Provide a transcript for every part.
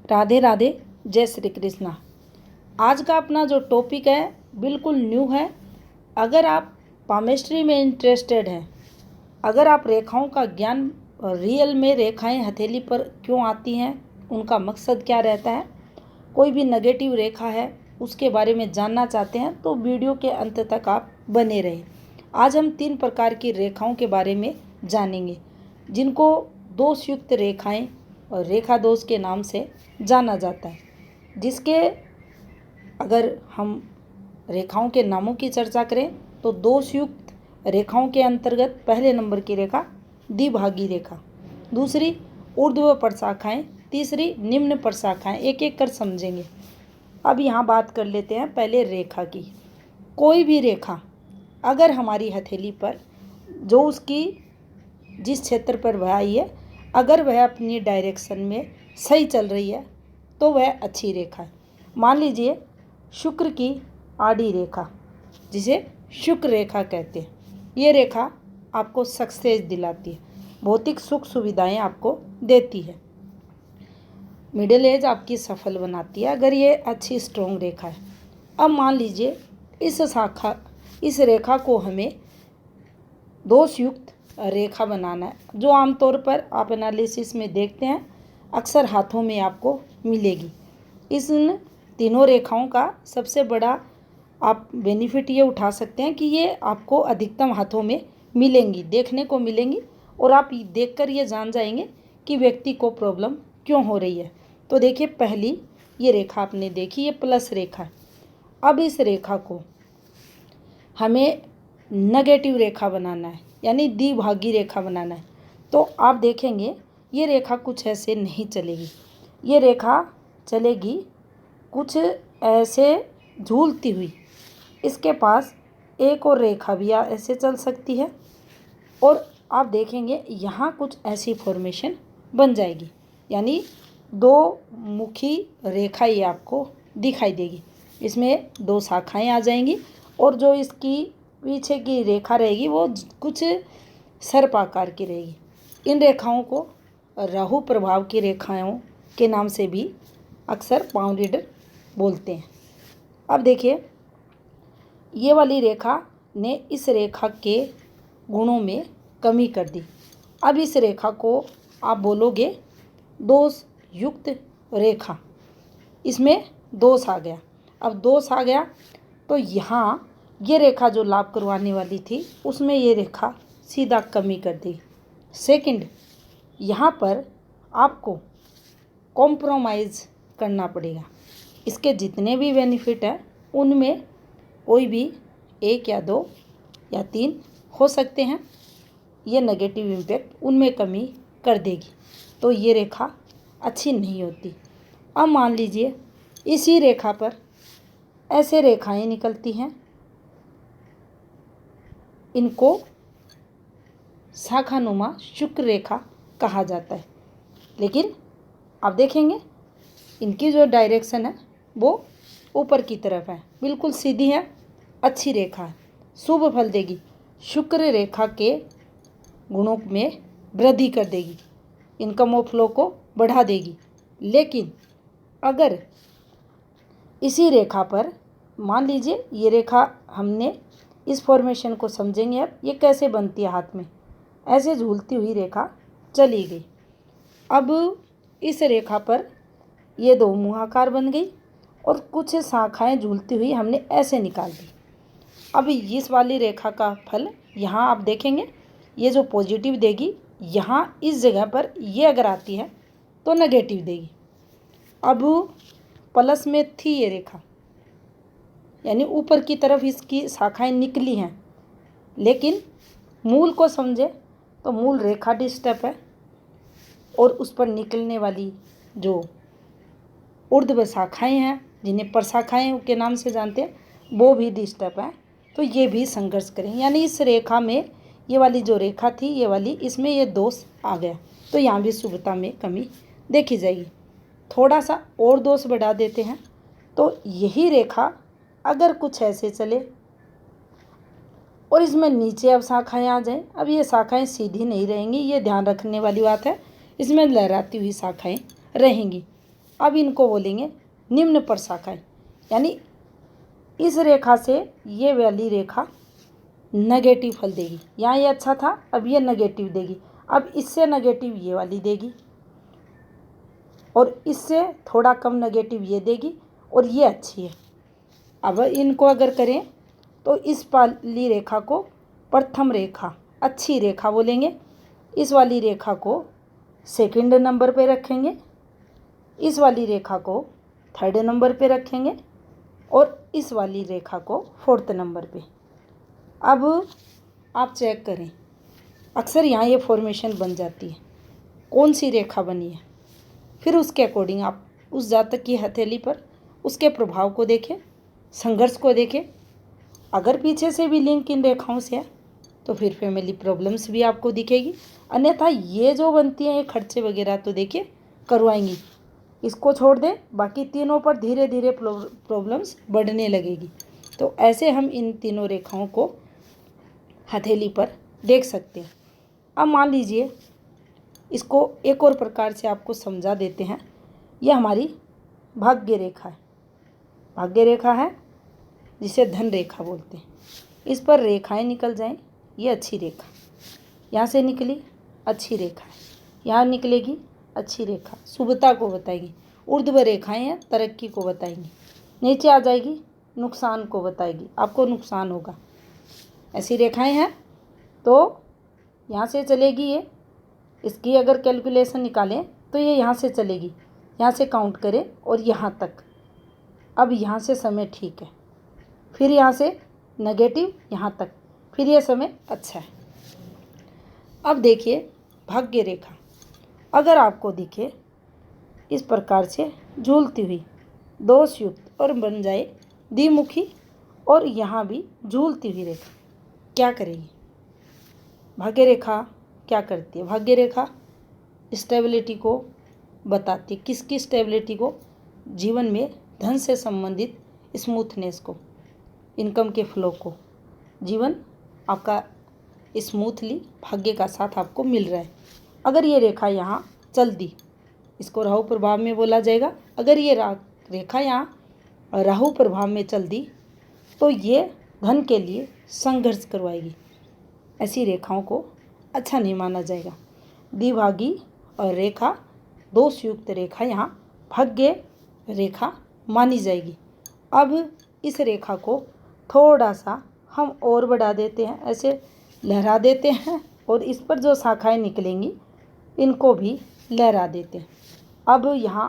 राधे राधे, जय श्री कृष्णा। आज का अपना जो टॉपिक है बिल्कुल न्यू है। अगर आप पामेस्ट्री में इंटरेस्टेड हैं, अगर आप रेखाओं का ज्ञान रियल में रेखाएं हथेली पर क्यों आती हैं, उनका मकसद क्या रहता है, कोई भी नेगेटिव रेखा है उसके बारे में जानना चाहते हैं तो वीडियो के अंत तक आप बने रहें। आज हम 3 प्रकार की रेखाओं के बारे में जानेंगे जिनको दोषयुक्त रेखाएं और रेखा दोष के नाम से जाना जाता है। जिसके अगर हम रेखाओं के नामों की चर्चा करें तो दोषयुक्त रेखाओं के अंतर्गत पहले नंबर की रेखा द्विभागी रेखा, दूसरी ऊर्ध्व प्रशाखाएं, तीसरी निम्न प्रशाखाएं। एक एक कर समझेंगे। अब यहाँ बात कर लेते हैं पहले रेखा की। कोई भी रेखा अगर हमारी हथेली पर जो उसकी जिस क्षेत्र पर वह आई है, अगर वह अपनी डायरेक्शन में सही चल रही है तो वह अच्छी रेखा है। मान लीजिए शुक्र की आड़ी रेखा, जिसे शुक्र रेखा कहते हैं, ये रेखा आपको सक्सेस दिलाती है, भौतिक सुख सुविधाएं आपको देती है, मिडिल एज आपकी सफल बनाती है अगर ये अच्छी स्ट्रॉन्ग रेखा है। अब मान लीजिए इस रेखा को हमें दोषयुक्त रेखा बनाना है, जो आमतौर पर आप एनालिसिस में देखते हैं अक्सर हाथों में आपको मिलेगी। इन तीनों रेखाओं का सबसे बड़ा आप बेनिफिट ये उठा सकते हैं कि ये आपको अधिकतम हाथों में मिलेंगी, देखने को मिलेंगी, और आप देखकर ये जान जाएंगे कि व्यक्ति को प्रॉब्लम क्यों हो रही है। तो देखिए, पहली ये रेखा आपने देखी, ये प्लस रेखा है। अब इस रेखा को हमें नेगेटिव रेखा बनाना है, यानी द्विभागी रेखा बनाना है। तो आप देखेंगे ये रेखा कुछ ऐसे नहीं चलेगी, ये रेखा चलेगी कुछ ऐसे झूलती हुई। इसके पास एक और रेखा भी ऐसे चल सकती है, और आप देखेंगे यहाँ कुछ ऐसी फॉर्मेशन बन जाएगी, यानी दो मुखी रेखा ये आपको दिखाई देगी। इसमें 2 शाखाएं आ जाएंगी, और जो इसकी पीछे की रेखा रहेगी वो कुछ सर्पाकार की रहेगी। इन रेखाओं को राहु प्रभाव की रेखाओं के नाम से भी अक्सर पावर रीडर बोलते हैं। अब देखिए, ये वाली रेखा ने इस रेखा के गुणों में कमी कर दी। अब इस रेखा को आप बोलोगे दोष युक्त रेखा, इसमें दोष आ गया। अब दोष आ गया तो यहाँ ये रेखा जो लाभ करवाने वाली थी उसमें ये रेखा सीधा कमी कर दी। सेकंड, यहाँ पर आपको कॉम्प्रोमाइज़ करना पड़ेगा। इसके जितने भी बेनिफिट हैं उनमें कोई भी 1 या 2 या 3 हो सकते हैं, ये नेगेटिव इम्पैक्ट उनमें कमी कर देगी, तो ये रेखा अच्छी नहीं होती। अब मान लीजिए इसी रेखा पर ऐसे रेखाएं निकलती हैं, इनको शाखानुमा शुक्र रेखा कहा जाता है। लेकिन आप देखेंगे इनकी जो डायरेक्शन है वो ऊपर की तरफ है, बिल्कुल सीधी है, अच्छी रेखा है, शुभ फल देगी, शुक्र रेखा के गुणों में वृद्धि कर देगी, इनकम ऑफ फ्लो को बढ़ा देगी। लेकिन अगर इसी रेखा पर मान लीजिए ये रेखा, हमने इस फॉर्मेशन को समझेंगे अब, ये कैसे बनती है हाथ में, ऐसे झूलती हुई रेखा चली गई। अब इस रेखा पर ये 2 मुहाकार बन गई और कुछ शाखाएं झूलती हुई हमने ऐसे निकाल दी। अब इस वाली रेखा का फल यहाँ आप देखेंगे, ये जो पॉजिटिव देगी, यहाँ इस जगह पर ये अगर आती है तो नेगेटिव देगी। अब प्लस में थी ये रेखा, यानी ऊपर की तरफ इसकी शाखाएं निकली हैं, लेकिन मूल को समझे तो मूल रेखा डिस्टर्ब है, और उस पर निकलने वाली जो ऊर्ध्व शाखाएं हैं, जिन्हें प्रशाखाएं के नाम से जानते हैं, वो भी डिस्टर्ब है, तो ये भी संघर्ष करें। यानी इस रेखा में ये वाली जो रेखा थी, ये वाली, इसमें ये दोष आ गया, तो यहाँ भी शुभता में कमी देखी जाएगी। थोड़ा सा और दोष बढ़ा देते हैं, तो यही रेखा अगर कुछ ऐसे चले और इसमें नीचे अब शाखाएं आ जाएं, अब ये शाखाएं सीधी नहीं रहेंगी, ये ध्यान रखने वाली बात है, इसमें लहराती हुई शाखाएं रहेंगी। अब इनको बोलेंगे निम्न प्रशाखाएं, यानी इस रेखा से ये वाली रेखा नेगेटिव फल देगी। यहाँ ये अच्छा था, अब ये नेगेटिव देगी। अब इससे नेगेटिव ये वाली देगी और इससे थोड़ा कम नेगेटिव ये देगी और ये अच्छी है। अब इनको अगर करें तो इस वाली रेखा को प्रथम रेखा, अच्छी रेखा बोलेंगे। इस वाली रेखा को सेकंड नंबर पे रखेंगे, इस वाली रेखा को थर्ड नंबर पे रखेंगे और इस वाली रेखा को फोर्थ नंबर पे। अब आप चेक करें, अक्सर यहाँ ये फॉर्मेशन बन जाती है, कौन सी रेखा बनी है। फिर उसके अकॉर्डिंग आप उस जातक की हथेली पर उसके प्रभाव को देखें, संघर्ष को देखें। अगर पीछे से भी लिंक इन रेखाओं से है तो फिर फैमिली प्रॉब्लम्स भी आपको दिखेगी। अन्यथा ये जो बनती हैं ये खर्चे वगैरह तो देखिए करवाएंगी, इसको छोड़ दें, बाकी तीनों पर धीरे धीरे प्रॉब्लम्स बढ़ने लगेगी। तो ऐसे हम इन तीनों रेखाओं को हथेली पर देख सकते हैं। अब मान लीजिए इसको एक और प्रकार से आपको समझा देते हैं। यह हमारी भाग्य रेखा है, भाग्य रेखा है जिसे धन रेखा बोलते हैं। इस पर रेखाएं निकल जाएं, ये अच्छी रेखा, यहाँ से निकली अच्छी रेखा है, यहाँ निकलेगी अच्छी रेखा, शुभता को बताएगी। ऊर्ध्व रेखाएं हैं, तरक्की को बताएंगी। नीचे आ जाएगी नुकसान को बताएगी, आपको नुकसान होगा। ऐसी रेखाएं हैं तो यहाँ से चलेगी ये, इसकी अगर कैलकुलेशन निकालें तो ये यहाँ से चलेगी, यहाँ से काउंट करें और यहाँ तक। अब यहाँ से समय ठीक है, फिर यहाँ से नेगेटिव यहाँ तक, फिर ये समय अच्छा है। अब देखिए भाग्य रेखा अगर आपको दिखे इस प्रकार से झूलती हुई, दोषयुक्त और बन जाए द्विमुखी, और यहाँ भी झूलती हुई रेखा, क्या करेगी भाग्य रेखा? क्या करती है भाग्य रेखा? स्टेबिलिटी को बताती है। किसकी स्टेबिलिटी को? जीवन में धन से संबंधित स्मूथनेस को, इनकम के फ्लो को। जीवन आपका स्मूथली भाग्य का साथ आपको मिल रहा है। अगर ये रेखा यहाँ चल दी, इसको राहु प्रभाव में बोला जाएगा। अगर ये रेखा यहाँ राहु प्रभाव में चल दी तो ये धन के लिए संघर्ष करवाएगी। ऐसी रेखाओं को अच्छा नहीं माना जाएगा। द्विभागी और रेखा, दोषयुक्त रेखा यहाँ भाग्य रेखा मानी जाएगी। अब इस रेखा को थोड़ा सा हम और बढ़ा देते हैं, ऐसे लहरा देते हैं और इस पर जो शाखाएं निकलेंगी इनको भी लहरा देते हैं। अब यहाँ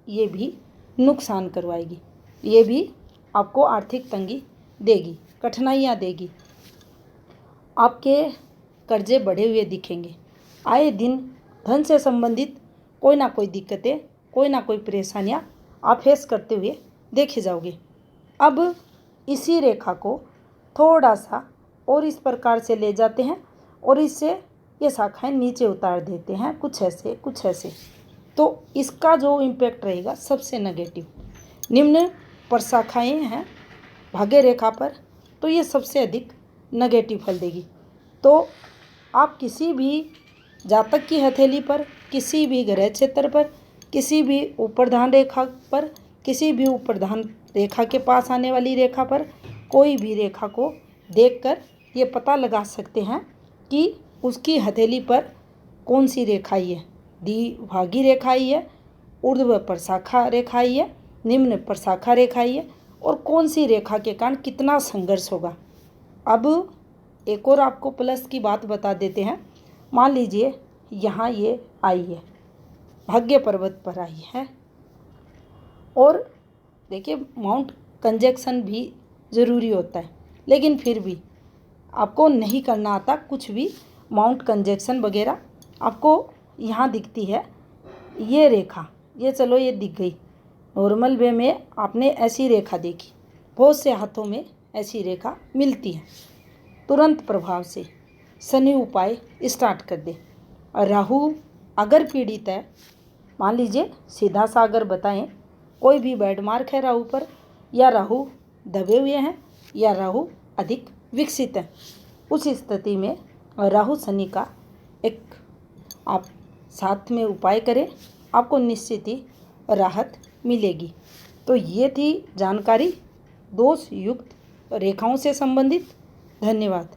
ये भी नुकसान करवाएगी, ये भी आपको आर्थिक तंगी देगी, कठिनाइयाँ देगी। आपके कर्जे बढ़े हुए दिखेंगे। आए दिन धन से संबंधित कोई ना कोई दिक्कतें, कोई ना कोई परेशानियाँ आप फेस करते हुए देखे जाओगे। अब इसी रेखा को थोड़ा सा और इस प्रकार से ले जाते हैं और इससे ये शाखाएं नीचे उतार देते हैं, कुछ ऐसे कुछ ऐसे। तो इसका जो इम्पैक्ट रहेगा सबसे नेगेटिव। निम्न प्रशाखाएं हैं भाग्य रेखा पर, तो ये सबसे अधिक नेगेटिव फल देगी। तो आप किसी भी जातक की हथेली पर, किसी भी ग्रह क्षेत्र पर, किसी भी उपप्रधान रेखा पर, किसी भी उपप्रधान रेखा के पास आने वाली रेखा पर, कोई भी रेखा को देखकर ये पता लगा सकते हैं कि उसकी हथेली पर कौन सी रेखा ही है। द्विभागी रेखा ही है, ऊर्ध्व प्रशाखा रेखा ही है, निम्न प्रशाखा रेखा ही है, और कौन सी रेखा के कारण कितना संघर्ष होगा। अब एक और आपको प्लस की बात बता देते हैं। मान लीजिए यहाँ ये आई है, भाग्य पर्वत पर आई है, और देखिए माउंट कंजक्शन भी ज़रूरी होता है, लेकिन फिर भी आपको नहीं करना आता कुछ भी माउंट कंजक्शन वगैरह। आपको यहाँ दिखती है ये रेखा, ये चलो ये दिख गई। नॉर्मल वे में आपने ऐसी रेखा देखी, बहुत से हाथों में ऐसी रेखा मिलती है। तुरंत प्रभाव से शनि उपाय स्टार्ट कर दे। और राहु अगर पीड़ित है, मान लीजिए सीधा सा अगर बताएं कोई भी बैड मार्क है राहु पर, या राहु दबे हुए हैं, या राहु अधिक विकसित है, उस स्थिति में राहु शनि का एक आप साथ में उपाय करें, आपको निश्चित ही राहत मिलेगी। तो ये थी जानकारी दोष युक्त रेखाओं से संबंधित। धन्यवाद।